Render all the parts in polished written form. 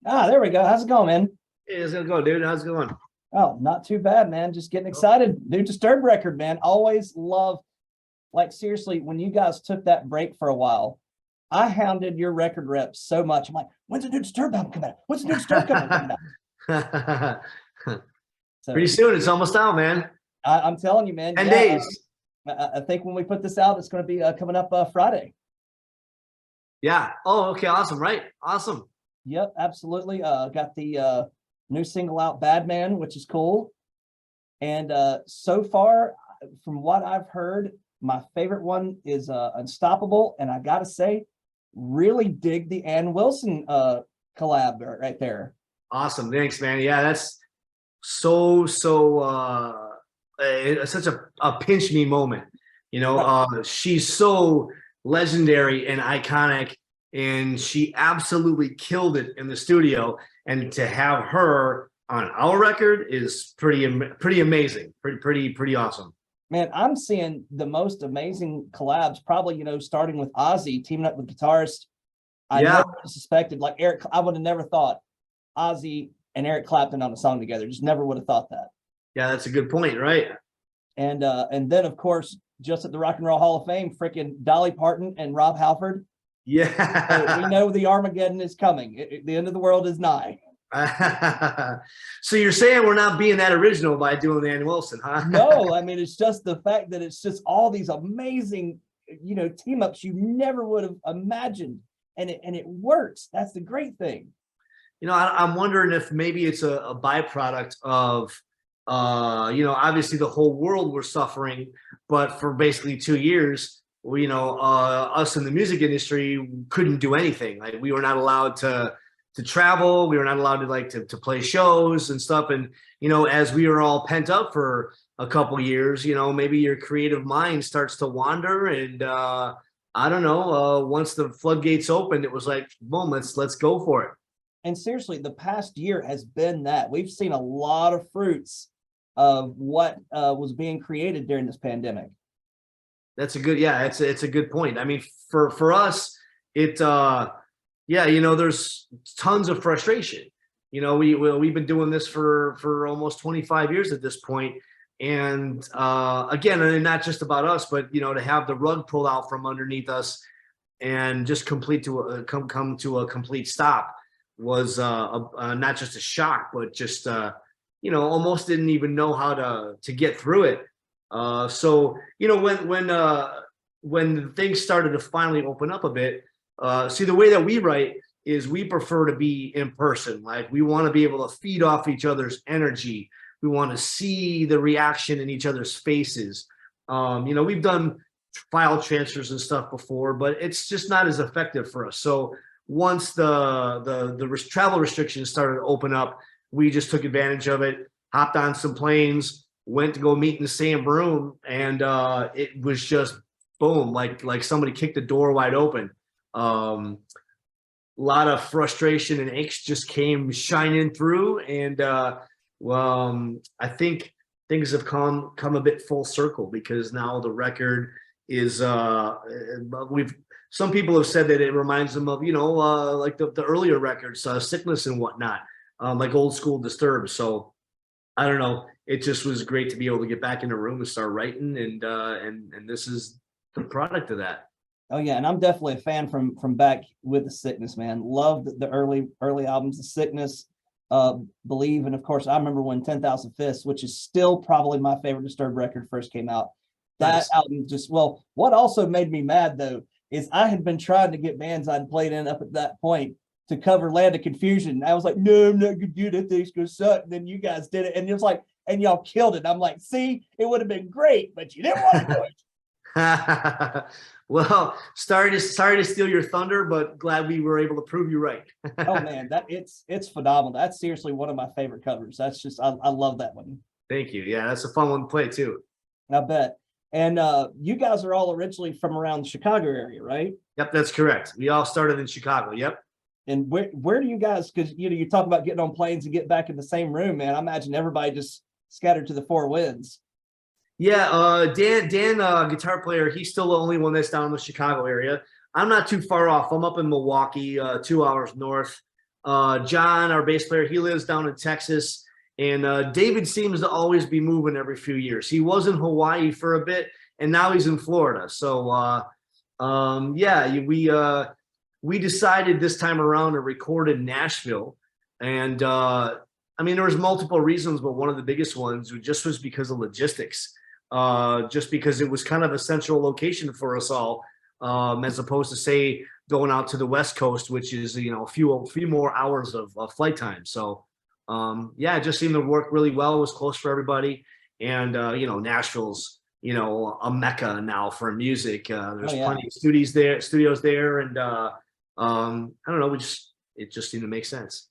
Ah, there we go. How's it going, man? Hey, how's it going, dude? How's it going? Oh, not too bad, man. Just getting excited. New Disturbed record, man. Always love, like, seriously, when you guys took that break for a while, I hounded your record reps so much. I'm like, when's the new Disturbed album coming out? When's the new Disturbed coming out? Pretty So soon, it's almost out, man. I'm telling you, man. 10 Yeah, days. I think when we put this out, it's going to be coming up Friday. Yeah. Oh, okay. Awesome. Right. Awesome. Yep, absolutely. Got the new single out, Bad Man, which is cool. And so far, from what I've heard, my favorite one is Unstoppable. And I got to say, really dig the Ann Wilson collab right there. Awesome. Thanks, man. Yeah, that's so such a pinch me moment. She's so legendary and iconic, and she absolutely killed it in the studio. And to have her on our record is pretty amazing. Pretty awesome. Man, I'm seeing the most amazing collabs, probably, starting with Ozzy teaming up with guitarists. I Yeah. never suspected, like Eric, I would have never thought Ozzy and Eric Clapton on a song together. Just never would have thought that. Yeah, that's a good point, right? And then of course, just at the Rock and Roll Hall of Fame, freaking Dolly Parton and Rob Halford. So we Yeah. know the Armageddon is coming. The end of the world is nigh. So you're saying we're not being that original by doing Ann Wilson, huh? No, I mean, it's just the fact that it's just all these amazing, team ups you never would have imagined. And it works. That's the great thing. I'm wondering if maybe it's a byproduct of, obviously the whole world was suffering, but for basically 2 years, us in the music industry couldn't do anything. Like we were not allowed to travel. We were not allowed to play shows and stuff. And, as we were all pent up for a couple years, maybe your creative mind starts to wander. And I don't know, once the floodgates opened, it was like, boom, let's go for it. And seriously, the past year has been that. We've seen a lot of fruits of what was being created during this pandemic. That's a good, yeah, it's a good point. I mean, for us, yeah, there's tons of frustration. We've been doing this for almost 25 years at this point. And again, and not just about us, but to have the rug pulled out from underneath us and just come to a complete stop was not just a shock, but just almost didn't even know how to get through it. So when things started to finally open up a bit, see, the way that we write is we prefer to be in person. Like we want to be able to feed off each other's energy. We want to see the reaction in each other's faces. We've done file transfers and stuff before, but it's just not as effective for us. So once the travel restrictions started to open up, we just took advantage of it, hopped on some planes, went to go meet in the same room, and it was just boom, like somebody kicked the door wide open. A lot of frustration and angst just came shining through, and I think things have come a bit full circle, because now the record is some people have said that it reminds them of like the earlier records, Sickness and whatnot, like old school Disturbed. So I don't know, it just was great to be able to get back in the room and start writing, and this is the product of that. Oh yeah, and I'm definitely a fan from back with the Sickness, man. Loved the early albums, the Sickness, Believe, and of course I remember when 10,000 Fists, which is still probably my favorite Disturbed record, first came out. That Nice. album just, well, what also made me mad though is I had been trying to get bands I'd played in up at that point to cover Land of Confusion. I was like, no, I'm not gonna do that. Thing's gonna suck. And then you guys did it, and it was like, and y'all killed it. I'm like, see, it would have been great, but you didn't want to do it. Well, sorry to steal your thunder, but glad we were able to prove you right. Oh man, it's phenomenal. That's seriously one of my favorite covers. That's just, I love that one. Thank you. Yeah, that's a fun one to play too. I bet. And you guys are all originally from around the Chicago area, right? Yep, that's correct. We all started in Chicago. Yep. And where do you guys, because you talk about getting on planes and get back in the same room, man. I imagine everybody just scattered to the four winds. Yeah, Dan, guitar player, he's still the only one that's down in the Chicago area. I'm not too far off. I'm up in Milwaukee, 2 hours north. John, our bass player, he lives down in Texas. And David seems to always be moving every few years. He was in Hawaii for a bit, and now he's in Florida. So yeah, we decided this time around to record in Nashville. And I mean, there was multiple reasons, but one of the biggest ones just was because of logistics. Just because it was kind of a central location for us all, as opposed to say going out to the West Coast, which is a few more hours of flight time. So yeah, it just seemed to work really well. It was close for everybody, and Nashville's a mecca now for music. There's plenty of studios there, and I don't know, it just seemed to make sense.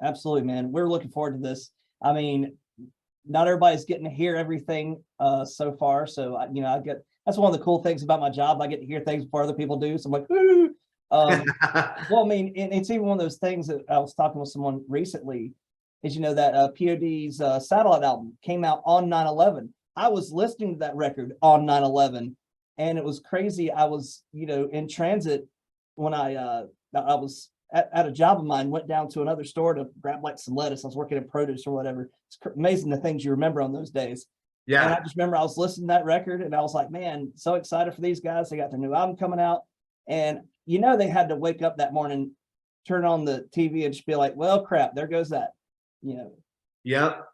Absolutely, man. We're looking forward to this. I mean, not everybody's getting to hear everything so far. So I get, that's one of the cool things about my job. I get to hear things before other people do. So I'm like, ooh. Well, I mean, it's even one of those things that I was talking with someone recently, is that POD's Satellite album came out on 9/11. I was listening to that record on 9/11, and it was crazy. I was in transit when I was at a job of mine, went down to another store to grab like some lettuce. I was working in produce or whatever. It's amazing the things you remember on those days. Yeah. And I just remember I was listening to that record, and I was like, man, so excited for these guys. They got their new album coming out, and they had to wake up that morning, turn on the TV, and just be like, well, crap, there goes that. Yep.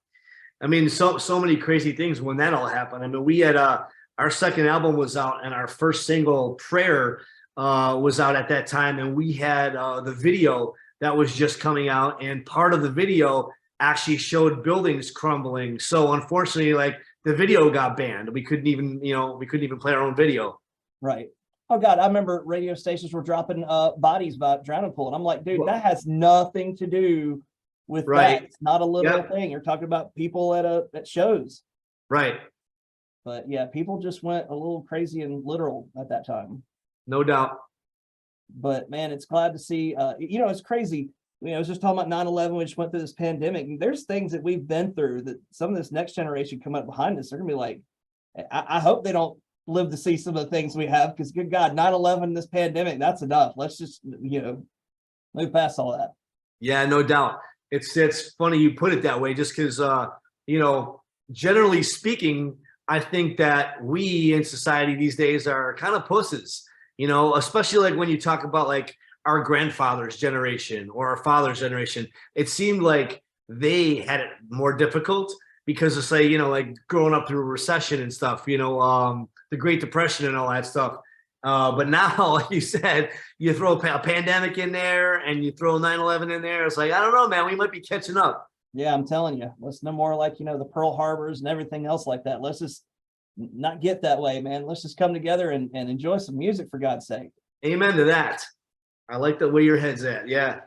I mean, so many crazy things when that all happened. I mean, we had our second album was out, and our first single, Prayer, was out at that time, and we had the video that was just coming out, and part of the video actually showed buildings crumbling. So unfortunately, like, the video got banned. We couldn't even play our own video. Right. Oh God, I remember radio stations were dropping bodies by drowning pool, and I'm like, dude, that has nothing to do with that. It's not a little thing. You're talking about people at shows. Right. But yeah, people just went a little crazy and literal at that time. No doubt. But man, it's glad to see. It's crazy. I was just talking about 9/11. We just went through this pandemic. And there's things that we've been through that some of this next generation come up behind us. They're gonna be like, I hope they don't live to see some of the things we have, because good God, 9/11, this pandemic, that's enough. Let's just move past all that. Yeah, no doubt. It's funny you put it that way, just because generally speaking, I think that we in society these days are kind of pusses, especially like when you talk about like our grandfather's generation or our father's generation. It seemed like they had it more difficult because of, say, like growing up through a recession and stuff, the Great Depression and all that stuff. But now, like you said, you throw a pandemic in there and you throw 9/11 in there. It's like, I don't know, man, we might be catching up. Yeah, I'm telling you, let's no more like, the Pearl Harbors and everything else like that. Let's just not get that way, man. Let's just come together and enjoy some music, for God's sake. Amen to that. I like the way your head's at. Yeah.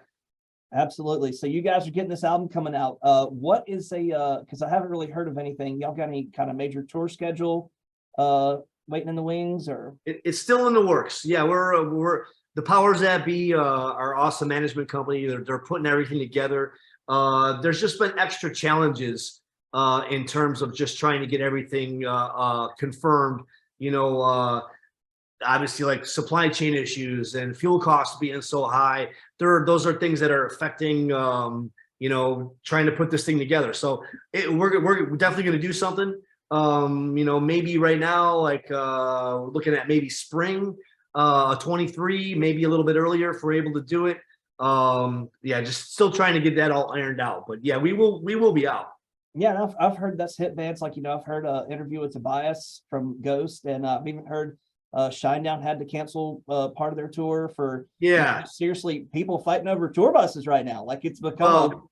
Absolutely. So you guys are getting this album coming out. What is because I haven't really heard of anything. Y'all got any kind of major tour schedule waiting in the wings, or? It's still in the works. Yeah, we're the powers that be, our awesome management company. They're putting everything together. There's just been extra challenges in terms of just trying to get everything confirmed. Obviously, like supply chain issues and fuel costs being so high. Those are things that are affecting trying to put this thing together. So we're definitely going to do something. Maybe right now, like looking at maybe spring 23, maybe a little bit earlier if we're able to do it. Yeah, just still trying to get that all ironed out. But yeah, we will be out. Yeah, and I've heard that's hit bands. Like, I've heard an interview with Tobias from Ghost, and I've even heard Shinedown had to cancel part of their tour for seriously, people fighting over tour buses right now. Like, it's become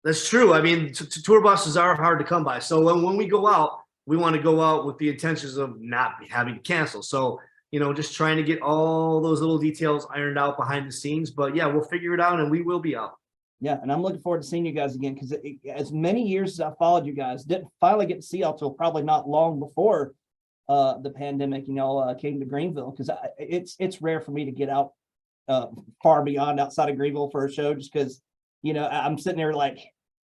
That's true. I mean, tour buses are hard to come by. So when we go out, we want to go out with the intentions of not having to cancel. So, just trying to get all those little details ironed out behind the scenes. But yeah, we'll figure it out, and we will be out. Yeah, and I'm looking forward to seeing you guys again, because as many years as I followed you guys, didn't finally get to see y'all till probably not long before the pandemic. Came to Greenville, because it's rare for me to get out far beyond outside of Greenville for a show, just because I'm sitting there like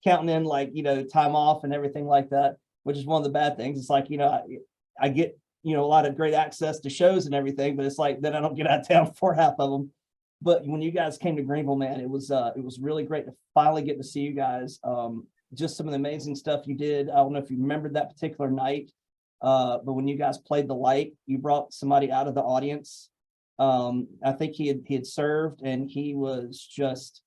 counting in like time off and everything like that, which is one of the bad things. It's like I get a lot of great access to shows and everything, but it's like then I don't get out of town for half of them. But when you guys came to Greenville, man, it was really great to finally get to see you guys. Just some of the amazing stuff you did. I don't know if you remembered that particular night, but when you guys played The Light, you brought somebody out of the audience. I think he had served, and he was just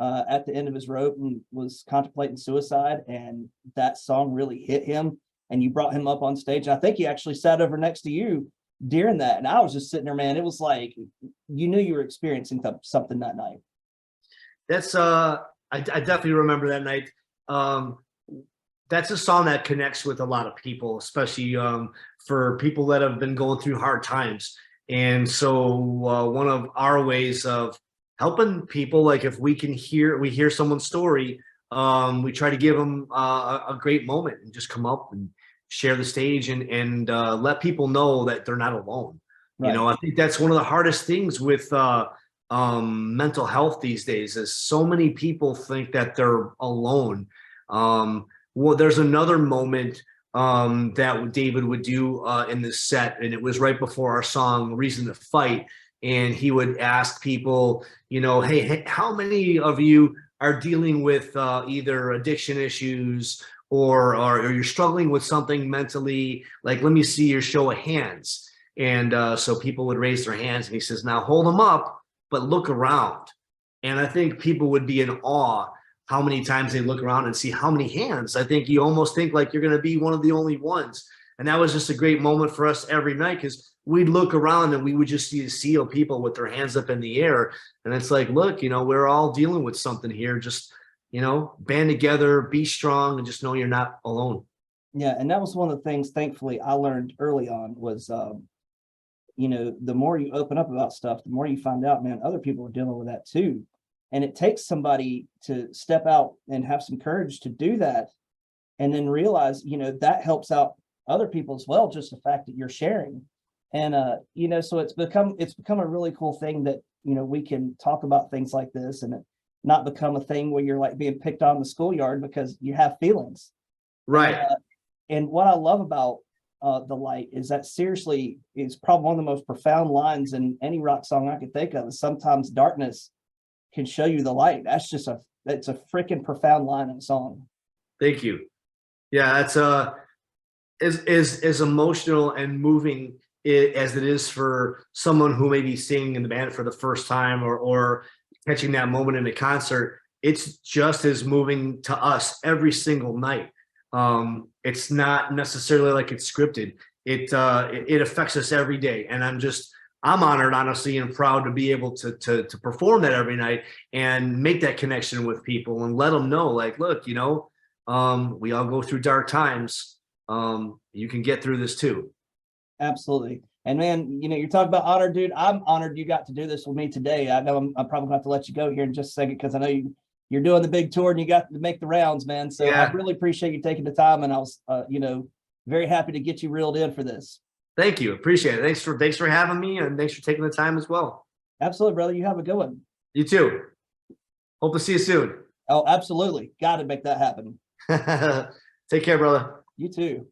at the end of his rope and was contemplating suicide, and that song really hit him, and you brought him up on stage. I think he actually sat over next to you during that, and I was just sitting there, man. It was like you knew you were experiencing something that night. That's I definitely remember that night. That's a song that connects with a lot of people, especially for people that have been going through hard times. And so one of our ways of helping people, like if we hear someone's story, we try to give them a great moment and just come up and share the stage and let people know that they're not alone. Right. You know, I think that's one of the hardest things with mental health these days, is so many people think that they're alone. Well, there's another moment that David would do in this set, and it was right before our song "Reason to Fight," and he would ask people, you know, hey, how many of you are dealing with either addiction issues or you're struggling with something mentally? Like, let me see your show of hands. And so people would raise their hands, and he says, now hold them up, but look around. And I think people would be in awe how many times they look around and see how many hands. I think you almost think like you're going to be one of the only ones. And that was just a great moment for us every night, because we'd look around and we would just see a sea of people with their hands up in the air. And it's like, look, you know, we're all dealing with something here. Just, you know, band together, be strong, and just know you're not alone. Yeah. And that was one of the things, thankfully, I learned early on was, you know, the more you open up about stuff, the more you find out, man, other people are dealing with that too. And it takes somebody to step out and have some courage to do that, and then realize, you know, that helps out other people as well, just the fact that you're sharing. And you know, so it's become a really cool thing that, you know, we can talk about things like this and it not become a thing where you're like being picked on in the schoolyard because you have feelings. Right. And what I love about The Light is that seriously is probably one of the most profound lines in any rock song I could think of, is sometimes darkness can show you the light. That's a freaking profound line in a song. Thank you. Yeah, that's as emotional and moving as it is for someone who may be singing in the band for the first time or catching that moment in a concert. It's just as moving to us every single night. It's not necessarily like it's scripted. It affects us every day, and I'm honored, honestly, and proud to be able to perform that every night and make that connection with people and let them know, like, look, you know, we all go through dark times. You can get through this too. Absolutely. And man, you know, you're talking about honor, dude. I'm honored you got to do this with me today. I know I'm probably gonna have to let you go here in just a second, because I know you're doing the big tour and you got to make the rounds, man. So yeah. I really appreciate you taking the time, and I was, you know, very happy to get you reeled in for this. Thank you. Appreciate it. Thanks for having me, and thanks for taking the time as well. Absolutely, brother. You have a good one. You too. Hope to see you soon. Oh, absolutely. Got to make that happen. Take care, brother. You too.